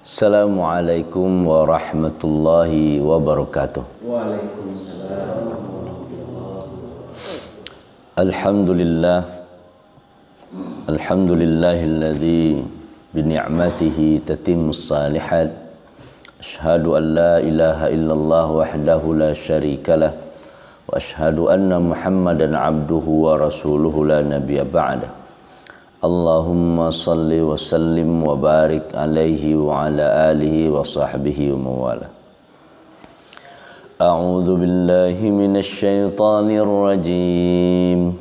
Assalamualaikum warahmatullahi wabarakatuh. Waalaikumsalam. Alhamdulillah. Alhamdulillahilladzi bini'matihi tatimmus salihat. Asyhadu an la ilaha illallah wahdahu la syarikalah. Wa asyhadu anna Muhammadan abduhu wa rasuluhu la nabiyya ba'dah. Allahumma salli wa sallim wa barik alaihi wa ala alihi wa sahbihi wa mawala. A'udzu billahi minasy syaithanir rajim.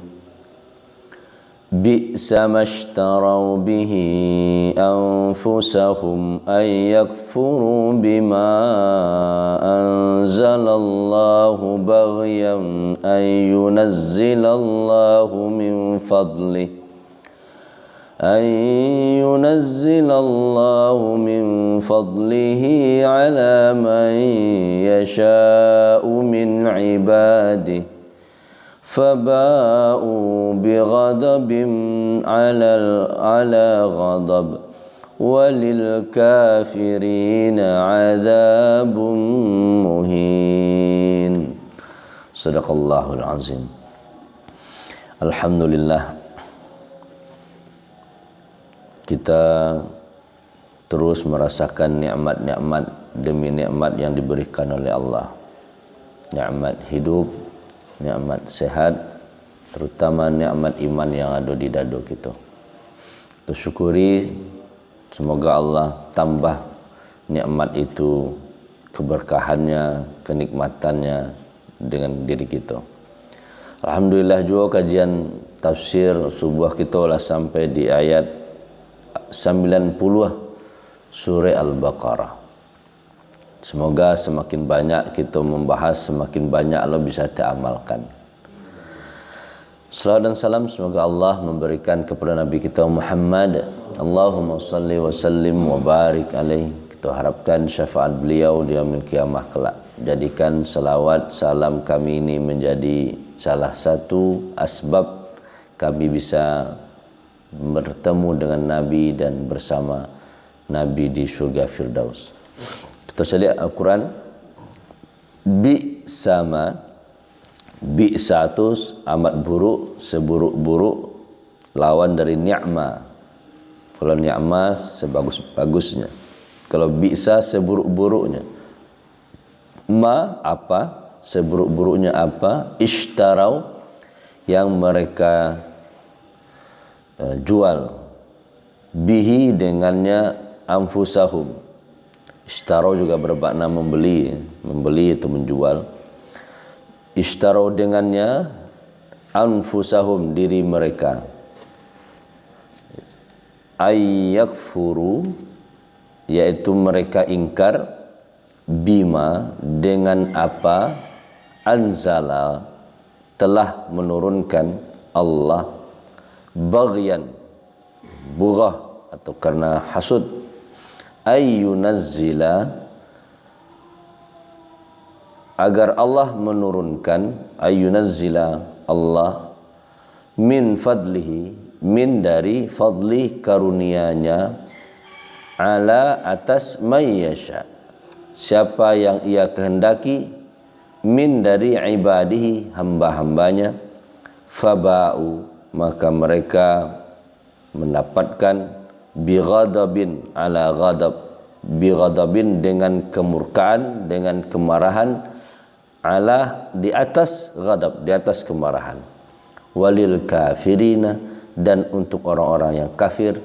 Bi'sa mashtaraw bihi anfusahum ay yakfuru bima anzalallahu baghyan ay yunazzilallahu min fadlihi أن ينزل الله من فضله على من يشاء من عباده فباءوا بغضب على غضب وللكافرين عذاب مهين. صدق الله العظيم. Alhamdulillah, kita terus merasakan nikmat-nikmat demi nikmat yang diberikan oleh Allah. Nikmat hidup, nikmat sehat, terutama nikmat iman yang ada di dada kita. Kita syukuri, semoga Allah tambah nikmat itu, keberkahannya, kenikmatannya dengan diri kita. Alhamdulillah juga kajian tafsir subuh kita lah sampai di ayat 90 surah Al-Baqarah. Semoga semakin banyak kita membahas, semakin banyak Allah bisa diamalkan. Salawat dan salam semoga Allah memberikan kepada Nabi kita Muhammad. Allahumma salli wa sallim wa barik alaihi. Kita harapkan syafaat beliau di yaumil kiamah kelak. Jadikan salawat salam kami ini menjadi salah satu asbab kami bisa bertemu dengan Nabi dan bersama Nabi di surga Firdaus. Kita lihat Al-Quran. Bi'sama, bi'satus amat buruk, seburuk-buruk, lawan dari ni'ma. Kalau ni'ma sebagus-bagusnya, kalau bi'sa seburuk-buruknya. Ma apa, seburuk-buruknya apa? Ishtarau, yang mereka jual, bihi dengannya, anfusahum. Ishtaro juga bermakna membeli, membeli itu menjual. Ishtaro dengannya, anfusahum diri mereka. Ayyakfuru, yaitu mereka ingkar, bima dengan apa, anzala telah menurunkan Allah, baghyan bughah atau karena hasud, ayyunazzila agar Allah menurunkan, ayyunazzila Allah min fadlihi, min dari fadli karunia-Nya, ala atas mayyasha siapa yang Ia kehendaki, min dari ibadihi hamba-hambanya, faba'u maka mereka mendapatkan bighadabin ala ghadab, bighadabin dengan kemurkaan, dengan kemarahan, ala di atas ghadab, di atas kemarahan, walil kafirina dan untuk orang-orang yang kafir,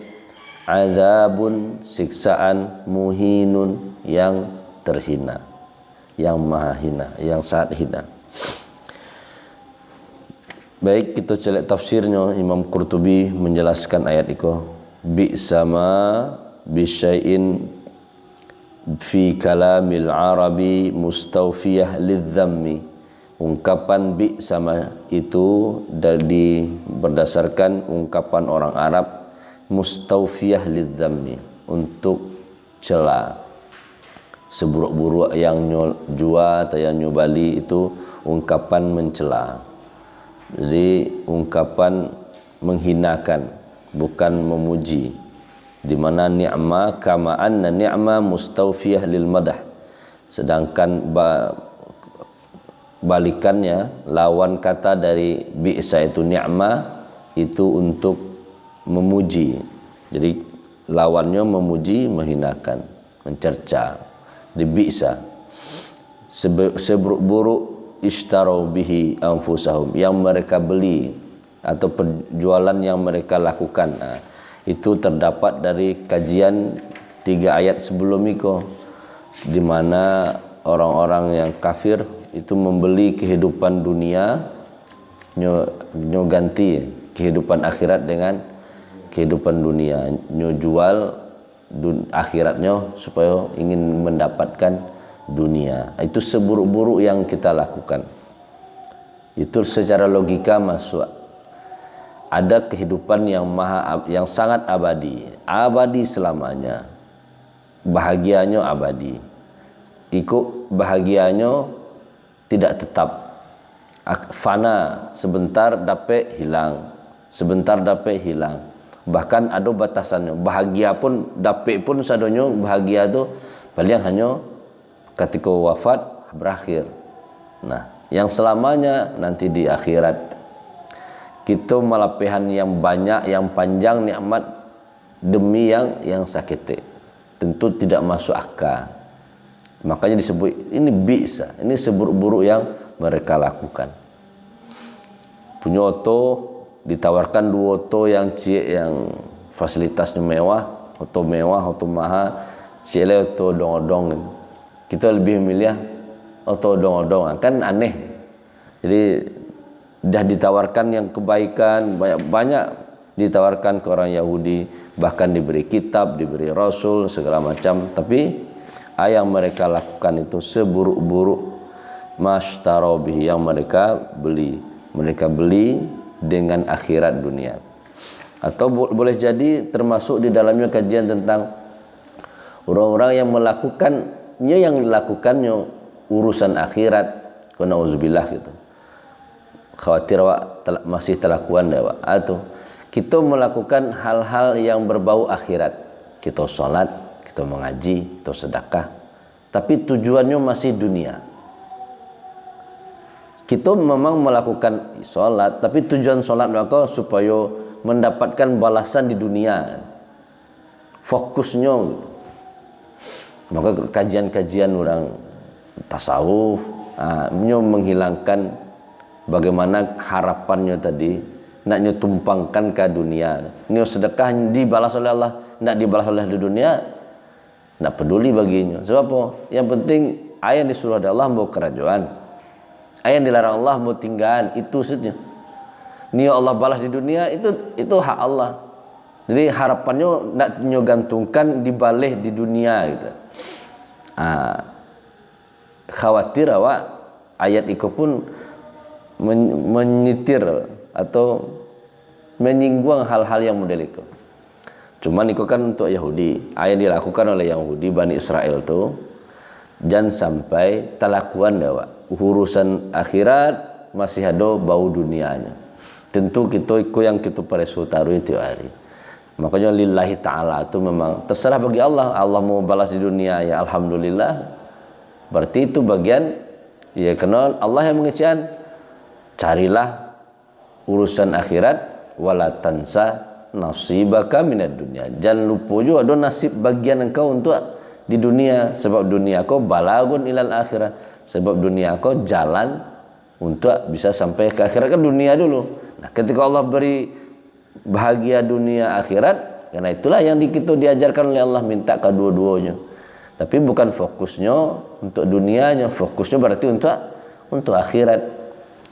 azabun siksaan, muhinun yang terhina, yang maha hina, yang sangat hina. Baik, kita cek tafsirnya. Imam Qurtubi menjelaskan ayat itu. Bi'sama bisyai'in fi kalamil arabi mustawfiyah lidzammi. Ungkapan bi'sama itu berdasarkan ungkapan orang Arab, mustawfiyah lidzammi, untuk cela. Seburuk-buruk yang jual atau yang nyubali itu ungkapan mencela. Jadi ungkapan menghinakan, bukan memuji. di mana ni'ma kama anna ni'ma mustawfiyah lil madah, sedangkan balikannya lawan kata dari bi'sa itu ni'ma itu untuk memuji. Jadi lawannya memuji, menghinakan, mencerca. Di bi'sa seburuk-buruk ishtarau bihi anfusahum, yang mereka beli atau penjualan yang mereka lakukan. Itu terdapat dari kajian 3 ayat sebelum itu, di mana orang-orang yang kafir itu membeli kehidupan dunia, nyo ganti kehidupan akhirat dengan kehidupan dunia, nyo jual akhiratnya supaya ingin mendapatkan dunia. Itu seburuk-buruk yang kita lakukan. Itu secara logika masuk. Ada kehidupan yang sangat abadi selamanya, bahagianya abadi. Ikut bahagianya tidak tetap, fana, sebentar dapat hilang, sebentar dapat hilang. Bahkan ada batasannya. Bahagia pun dapat pun sadonyo bahagia itu paling hanya ketika wafat berakhir. Nah, yang selamanya nanti di akhirat. Kita malapehan yang banyak, yang panjang nikmat demi yang sakit. Tentu tidak masuk akal. Makanya disebut ini bi'sa, ini seburuk-buruk yang mereka lakukan. Punya oto ditawarkan 2 oto yang fasilitasnya mewah, oto mahal, cile oto odong-odong. Kita lebih memilih oto odong-odong, kan aneh. Jadi dah ditawarkan yang kebaikan, banyak ditawarkan ke orang Yahudi, bahkan diberi kitab, diberi rasul, segala macam, tapi yang mereka lakukan itu seburuk-buruk mashtarabihi, yang mereka beli dengan akhirat dunia. Atau boleh jadi termasuk di dalamnya kajian tentang orang-orang yang melakukannya, yang dilakukannya urusan akhirat, na'udzubillah gitu. Khawatir masih terlakuan dah atau kita melakukan hal-hal yang berbau akhirat. Kita sholat, kita mengaji, kita sedekah, tapi tujuannya masih dunia. Kita memang melakukan sholat, tapi tujuan sholat maka supaya mendapatkan balasan di dunia. Fokusnya gitu. Maka kajian-kajian orang tasawuf menghilangkan bagaimana harapannya tadi, naknya tumpangkan ke dunia. Ini sedekah dibalas oleh Allah, nak dibalas oleh di dunia, nak peduli baginya. Sebab apa? Yang penting ayat disuruh Allah mau kerajaan, ayat dilarang Allah mau tinggal, itu saja. Ini Allah balas di dunia, itu hak Allah. Jadi harapannya nak gantungkan dibalik di dunia gitu. Khawatir awak ayat itu pun menyitir atau menyinggung hal-hal yang model itu. Cuman itu kan untuk Yahudi, yang dilakukan oleh Yahudi Bani Israel itu jangan sampai terlakuan dawa urusan akhirat masih ada bau dunianya. Tentu kita ikut yang kita paresu taruh itu hari. Makanya lillahi ta'ala itu memang terserah bagi Allah. Allah mau balas di dunia, ya alhamdulillah. Berarti itu bagian, ya kenal Allah yang mengisian. Carilah urusan akhirat, wala tansa nasibaka minad dunya. Jangan lupa juga ada nasib bagian engkau untuk di dunia, sebab dunia kau balagun ilal akhirat, sebab dunia kau jalan untuk bisa sampai ke akhirat. Kan dunia dulu. Nah, ketika Allah beri bahagia dunia akhirat, karena itulah yang kita diajarkan oleh Allah, minta kedua-duanya. Tapi bukan fokusnya untuk dunianya, fokusnya berarti untuk akhirat.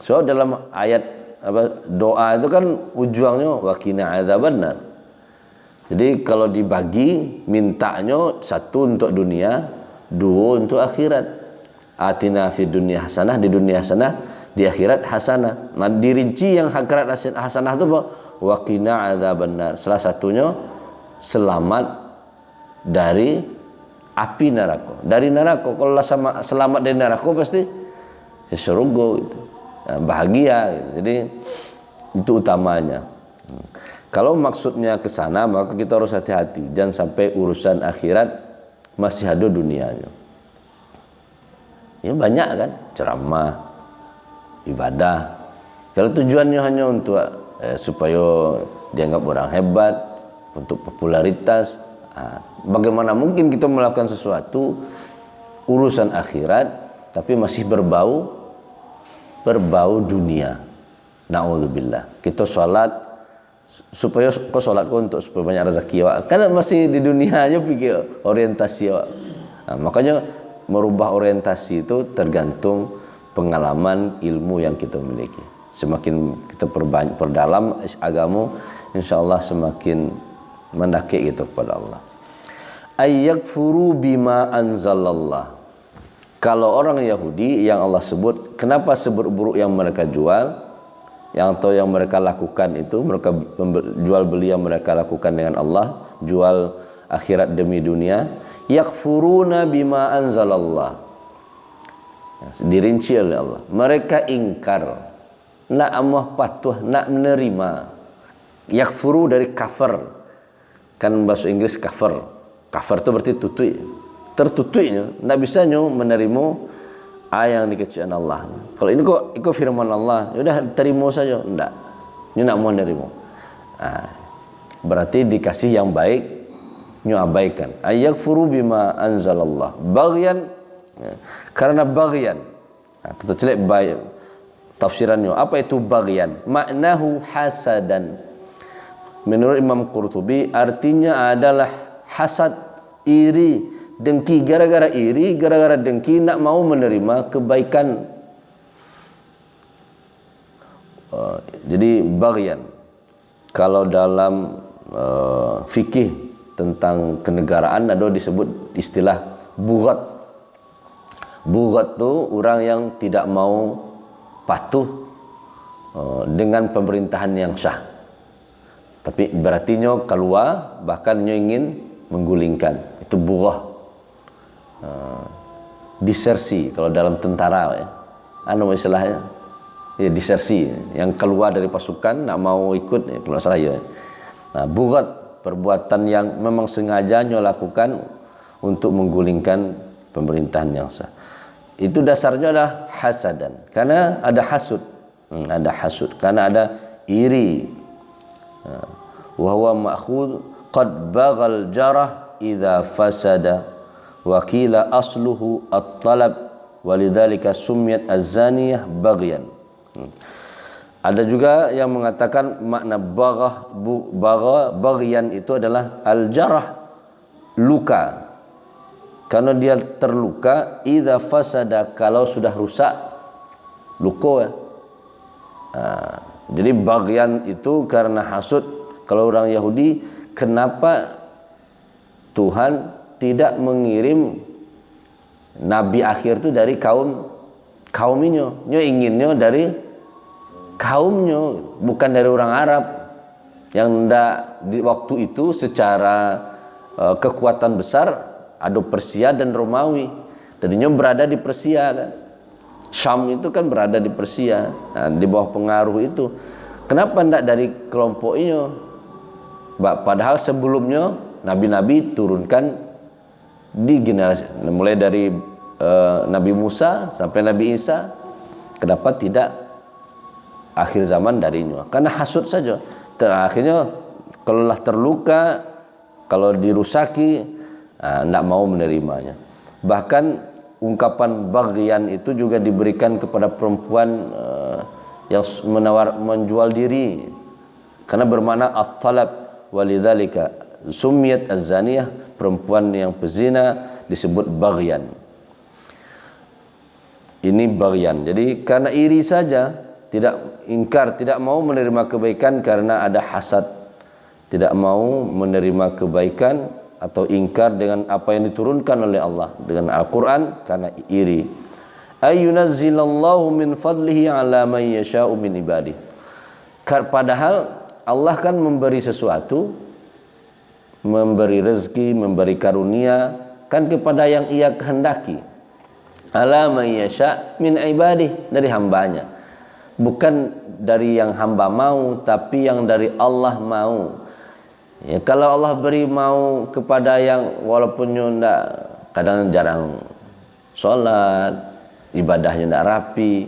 So dalam ayat doa itu kan ujungnya waqina adzabannar. Jadi kalau dibagi mintanya 1 untuk dunia, 2 untuk akhirat. Atina fid dunya hasanah, di dunia hasanah, di akhirat hasanah. Nah, dirinci yang akhirat hasanah itu apa? Waqina adzabannar. Salah satunya selamat dari api neraka. Dari neraka, kalau selamat dari neraka pasti surga gitu. Bahagia gitu. Jadi itu utamanya. Kalau maksudnya ke sana, maka kita harus hati-hati. Jangan sampai urusan akhirat masih ada dunianya. Ya banyak kan, ceramah, ibadah. Kalau tujuannya hanya untuk supaya dianggap orang hebat, untuk popularitas, bagaimana mungkin kita melakukan sesuatu urusan akhirat tapi masih berbau dunia. Na'udzubillah. Kita sholat supaya kau sholat kau untuk supaya banyak rezeki, karena masih di dunia aja pikir orientasi. Makanya merubah orientasi itu tergantung pengalaman ilmu yang kita miliki. Semakin kita perdalam agama, insya Allah semakin mendaki itu kepada Allah. Ayyakfuru bima anzalallah. Kalau orang Yahudi yang Allah sebut, kenapa sebut buruk yang mereka jual, yang mereka lakukan itu, mereka jual beli yang mereka lakukan dengan Allah, jual akhirat demi dunia. Yakfuruna bima anzalallah. Dirinci oleh Allah. Mereka ingkar, nak amah patuh, nak menerima. Yakfuru dari kafir, kan bahasa Inggris kafir. Kafir itu berarti tutui. Tertutupnya, tidak bisanya menerima yang dikecilkan Allah. Kalau ini kok ikut firman Allah, ya udah terima saja. Enggak, ini nak mau nerima. Berarti dikasih yang baik, nyu abaikan. Ayyakfuru bima anzalallah. Baghyan, karena baghyan. Kita celik baik tafsirannya. Apa itu baghyan? Maknahu hasadan. Menurut Imam Qurtubi, artinya adalah hasad, iri, dengki. Gara-gara iri, gara-gara dengki nak mau menerima kebaikan. Jadi baghyan, kalau dalam fikih tentang kenegaraan ada disebut istilah bughat. Bughat itu orang yang tidak mau patuh dengan pemerintahan yang sah, tapi berarti keluar, bahkan ingin menggulingkan. Itu bughat. Disersi kalau dalam tentara ya, istilahnya ya, disersi, yang keluar dari pasukan nak mau ikut ya, kalau salah ya. Bughat, perbuatan yang memang sengaja lakukan untuk menggulingkan pemerintahan yang sah. Itu dasarnya adalah hasadan, karena ada hasud, karena ada iri. Wa huwa ma'khud qad baghal jarah idza fasada. Wakila asluhu at-talab walidzalika summiyat az-zaniyah baghyan. Ada juga yang mengatakan makna baghyan itu adalah al-jarah, luka. Karena dia terluka, idza fasada, kalau sudah rusak, luka. Jadi baghyan itu karena hasud. Kalau orang Yahudi, kenapa Tuhan tidak mengirim nabi akhir itu dari kaumnya, inginnya dari kaumnya, bukan dari orang Arab yang di waktu itu secara kekuatan besar ada Persia dan Romawi. Tadinya berada di Persia kan, Syam itu kan berada di Persia, di bawah pengaruh itu. Kenapa tidak dari kelompoknya? Padahal sebelumnya nabi-nabi turunkan di generasi, mulai dari Nabi Musa sampai Nabi Isa. Kenapa tidak akhir zaman darinya? Karena hasud saja. Akhirnya kalau terluka, kalau dirusaki, tidak mau menerimanya. Bahkan ungkapan baghyan itu juga diberikan kepada perempuan yang menjual diri, karena bermakna at-talab. Walidzalika summiyat az-zaniyah, perempuan yang pezina disebut baghyan. Ini baghyan. Jadi karena iri saja, tidak ingkar, tidak mau menerima kebaikan karena ada hasad, tidak mau menerima kebaikan atau ingkar dengan apa yang diturunkan oleh Allah, dengan Al-Quran, karena iri. Ayyunazzilallahu min fadlihi ala man yasha'u min ibadihi. Padahal Allah kan memberi sesuatu, memberi rezeki, memberi karunia kan kepada yang Ia kehendaki. Ala may yasha min ibadih, dari hambanya. bukan dari yang hamba mau, tapi yang dari Allah mau. Ya, kalau Allah beri mau kepada yang walaupun ndak kadang jarang sholat, ibadahnya ndak rapi,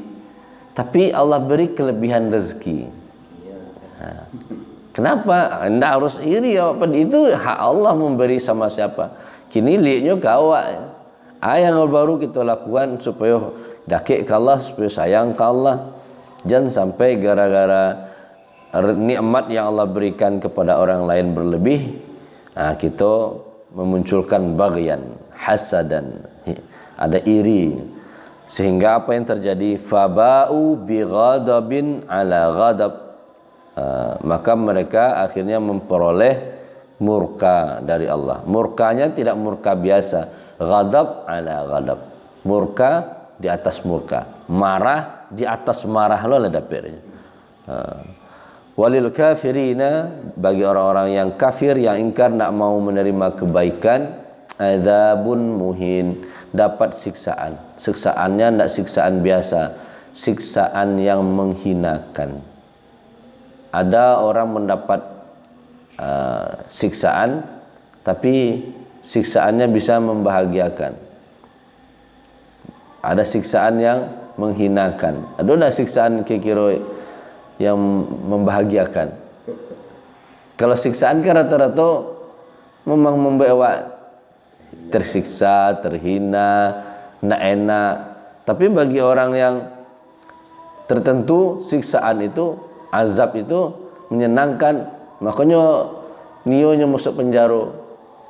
tapi Allah beri kelebihan rezeki. Nah, kenapa? Ndak harus iri apa itu hak Allah memberi sama siapa. Kini lihatnya kawak. Yang baru kita lakukan supaya dakik ke Allah, supaya sayang ke Allah. Jangan sampai gara-gara nikmat yang Allah berikan kepada orang lain berlebih, kita memunculkan baghyan, hasadan, ada iri, sehingga apa yang terjadi? Faba'u bighadabin ala ghadab, maka mereka akhirnya memperoleh murka dari Allah. Murkanya tidak murka biasa, ghadab ala ghadab, murka di atas murka, marah di atas marah, lo ada dapirnya. Walil kafirina, bagi orang-orang yang kafir, yang ingkar, nak mau menerima kebaikan, adzabun muhin, dapat siksaan. Siksaannya tidak siksaan biasa, siksaan yang menghinakan. Ada orang mendapat siksaan, tapi siksaannya bisa membahagiakan. Ada siksaan yang menghinakan. Ada siksaan kira-kira yang membahagiakan. Kalau siksaan kan rata-rata memang membawa tersiksa, terhina, nak enak. Tapi bagi orang yang tertentu, siksaan itu, azab itu menyenangkan. Makanya nionya masuk penjara.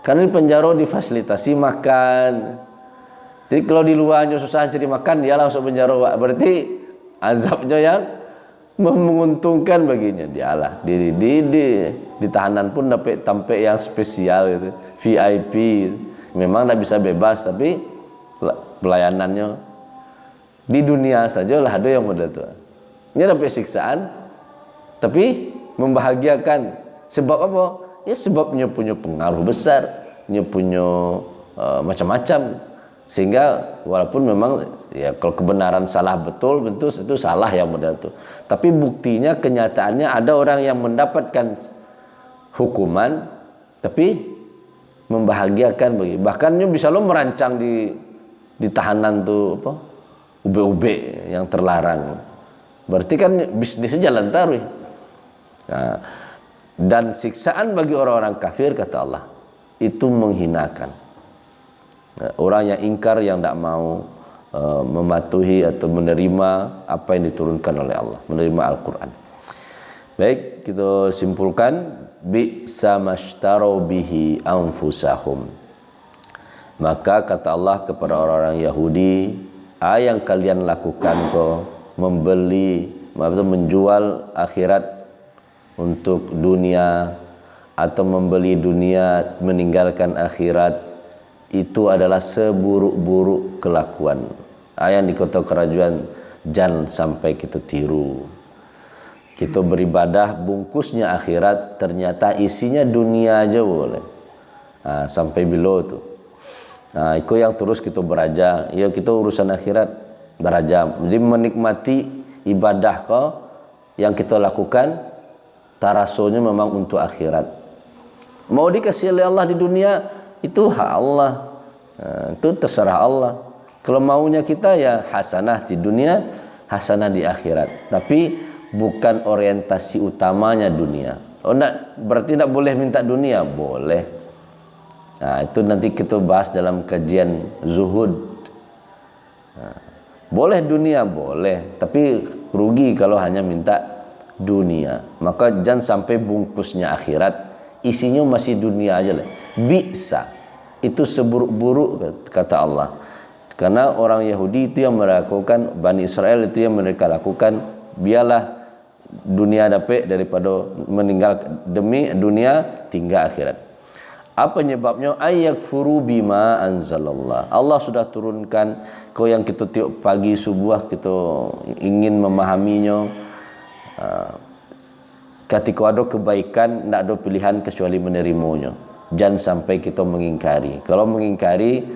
Karena di penjara difasilitasi makan. Jadi kalau di luarnya susah cari makan, dia langsung penjara. Berarti azabnya yang menguntungkan baginya, dialah di tahanan pun dapat tampil yang spesial gitu, VIP. Memang tidak bisa bebas, tapi pelayanannya di dunia saja lah ada yang model itu. Ini dapat siksaan, tapi membahagiakan. Sebab apa? Ya sebabnya punya pengaruh besar, punya macam-macam. Sehingga walaupun memang ya kalau kebenaran salah betul itu salah yang model itu, tapi buktinya kenyataannya ada orang yang mendapatkan hukuman tapi membahagiakan bagi, bahkan bisa lo merancang di tahanan tuh apa UB yang terlarang, berarti kan bisnisnya jalan terus. Nah, dan siksaan bagi orang-orang kafir kata Allah itu menghinakan. Orang yang ingkar, yang tidak mau mematuhi atau menerima apa yang diturunkan oleh Allah, menerima Al-Quran. Baik, kita simpulkan, bi'sa mashtarau bihi anfusahum. Maka kata Allah kepada orang-orang Yahudi, yang kalian lakukan kok membeli atau menjual akhirat untuk dunia, atau membeli dunia meninggalkan akhirat, itu adalah seburuk-buruk kelakuan. Ayat di kota kerajaan, jangan sampai kita tiru. Kita beribadah bungkusnya akhirat, ternyata isinya dunia aja boleh. Sampai below tuh. Itu yang terus kita beraja. Ya kita urusan akhirat beraja. Jadi menikmati ibadah kau yang kita lakukan, tarasonya memang untuk akhirat. Mau dikasih oleh Allah di dunia, itu hak Allah, itu terserah Allah. Kalau maunya kita ya hasanah di dunia, hasanah di akhirat, tapi bukan orientasi utamanya dunia. Berarti tidak boleh minta dunia? Boleh. Nah, itu nanti kita bahas dalam kajian zuhud. Boleh dunia, boleh, tapi rugi kalau hanya minta dunia. Maka jangan sampai bungkusnya akhirat, isinya masih dunia aja lah. Bisa, itu seburuk-buruk kata Allah. Karena orang Yahudi itu yang melakukan, Bani Israel itu yang mereka lakukan, biarlah dunia dapat daripada meninggal demi dunia tinggal akhirat. Apa penyebabnya? Ayakfuru bima anzalallah. Allah sudah turunkan, kau yang kita tiup pagi subuh kita ingin memahaminya. Ketika ada kebaikan, tidak ada pilihan kecuali menerimanya. Jangan sampai kita mengingkari. Kalau mengingkari,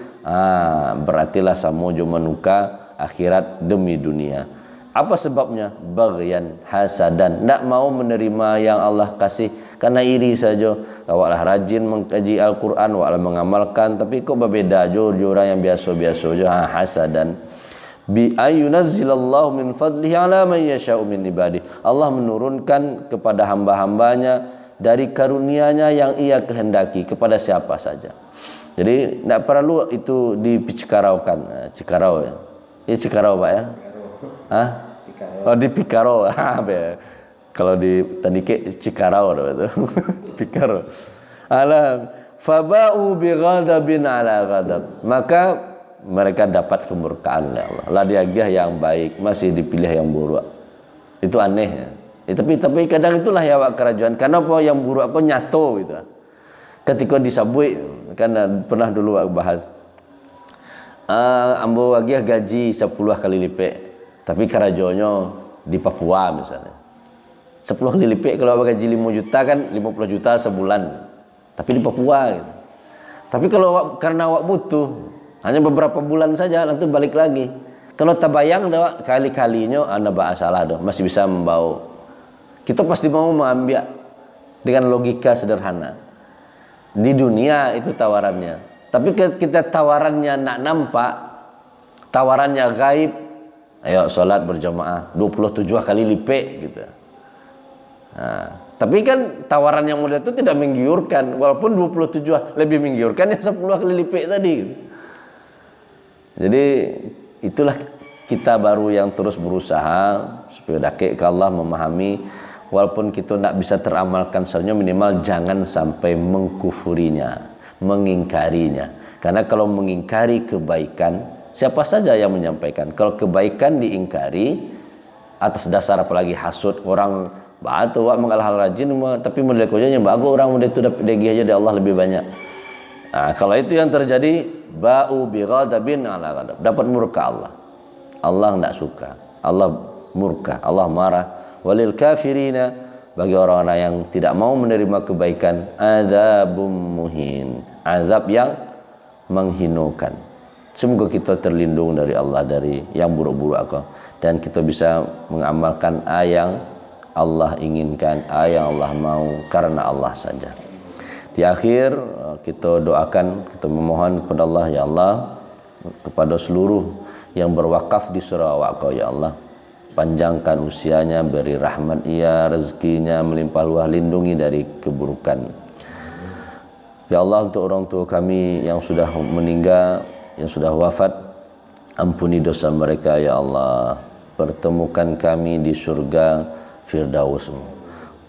berartilah sama jo menuka akhirat demi dunia. Apa sebabnya? Baghyan, hasadan, tidak mau menerima yang Allah kasih karena iri saja. Awaklah rajin mengkaji Al-Quran, awaklah mengamalkan, tapi kok berbeda jo orang yang biasa-biasa jo. Hasadan. Bi ayunazzilallahu min fadlihi ala man yasha'u min ibadi. Allah menurunkan kepada hamba-hambanya dari karunia-Nya yang Ia kehendaki kepada siapa saja. Jadi tidak perlu itu dipicikaraukan. Cikarau ya. Ini cikarau Pak ya? Hah? Oh di Pikaro. Kalau di Tandike Cikarau itu. Pikaro. Alam faba'u bighadabin ala ghadab. Maka mereka dapat kemurkaan oleh Allah. Lah dia yang baik masih dipilih yang buruk. Itu aneh ya. Tapi kadang itulah ya wak kerajaan. Kenapa yang buruk kok nyato gitu. Ketika disabui kan pernah dulu wak bahas. Ambo wagiah gaji 10 kali lipat. Tapi kerajaannya di Papua misalnya 10 kali lipat. Kalau gaji 5 juta kan 50 juta sebulan, tapi di Papua gitu. Tapi kalau karena awak butuh hanya beberapa bulan saja nanti balik lagi. Kalau tabayang dah kali-kalinya anda salah dah masih bisa membawa. Kita pasti mau mengambil dengan logika sederhana. Di dunia itu tawarannya, tapi kita tawarannya nak nampak, tawarannya gaib. Ayo sholat berjamaah 27 kali lipat gitu. Nah, tapi kan tawaran yang model itu tidak menggiurkan, walaupun 27 lebih menggiurkan yang 10 kali lipat tadi. Jadi itulah kita baru yang terus berusaha supaya dakik ke Allah memahami, walaupun kita tidak bisa teramalkan sebenarnya, minimal jangan sampai mengkufurinya, mengingkarinya. Karena kalau mengingkari kebaikan, siapa saja yang menyampaikan. Kalau kebaikan diingkari atas dasar apalagi hasud orang batu wak mengalah rajin tapi model kerjanya bagus orang model itu dapat degi aja dari Allah lebih banyak. Nah, kalau itu yang terjadi ba'u bighadabin ala ghadab, dapat murka Allah. Allah tidak suka. Allah murka, Allah marah. Walil kafirina, bagi orang-orang yang tidak mau menerima kebaikan, adzabum muhin, azab yang menghinakan. Semoga kita terlindung dari Allah dari yang buruk-buruk dan kita bisa mengamalkan yang Allah inginkan, yang Allah mau karena Allah saja. Di akhir kita doakan, kita memohon kepada Allah, ya Allah, kepada seluruh yang berwakaf di Sarawak, ya Allah, panjangkan usianya, beri rahmat ia, rezekinya melimpah luah, lindungi dari keburukan. Ya Allah, untuk orang tua kami yang sudah meninggal, yang sudah wafat, ampuni dosa mereka ya Allah, pertemukan kami di surga Firdaus.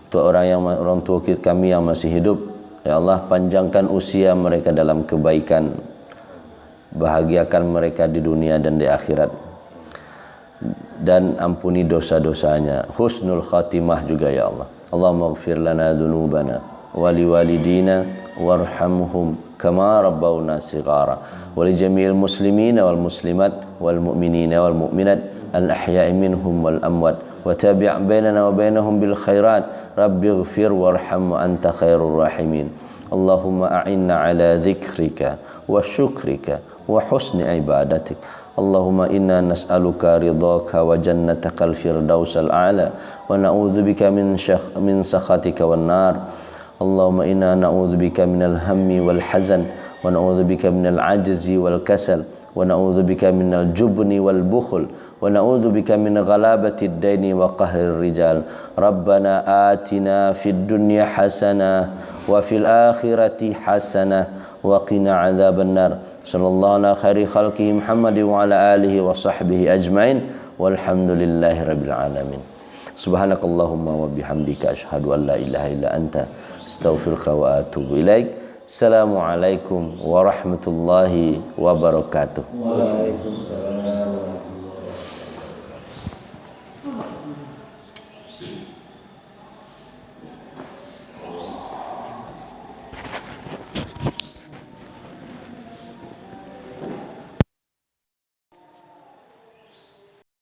Untuk orang tua kami yang masih hidup, ya Allah, panjangkan usia mereka dalam kebaikan, bahagiakan mereka di dunia dan di akhirat, dan ampuni dosa-dosanya, husnul khatimah juga ya Allah. Allahumma ighfir lana dzunubana wa liwalidina warhamhum kama rabbawna shighara wa li jami'il muslimina wal muslimat wal mu'minina wal mu'minat al ahya'i minhum wal amwat wa tabi' bainana wa bainahum bil khairat rabbighfir warham wa anta khairur rahimin. Allahumma a'inna ala dzikrika wa syukrika wa husni ibadatik. Allahumma inna nas'aluka ridhaka wa jannatakal firdausal a'la wa na'udzubika min sakhatika wan nar. Allahumma inna na'udzubika minal hammi wal hazan wa na'udzubika minal ajzi wal kasal wa na'udzubika minal jubni wal bukhl wa na'udzubika min ghalabati ad-daini wa qahrir rijal. Rabbana atina fid dunya hasanah wa fil akhirati hasanah wa qina adzaban nar. Sallallahu ala khairi khalqihi Muhammad wa ala alihi wa sahbihi ajmain walhamdulillahi rabbil alamin. Subhanakallahumma wa bihamdika asyhadu an la ilaha illa anta astaghfiruka wa atubu ilaik. Assalamualaikum warahmatullahi wabarakatuh. Waalaikumsalam.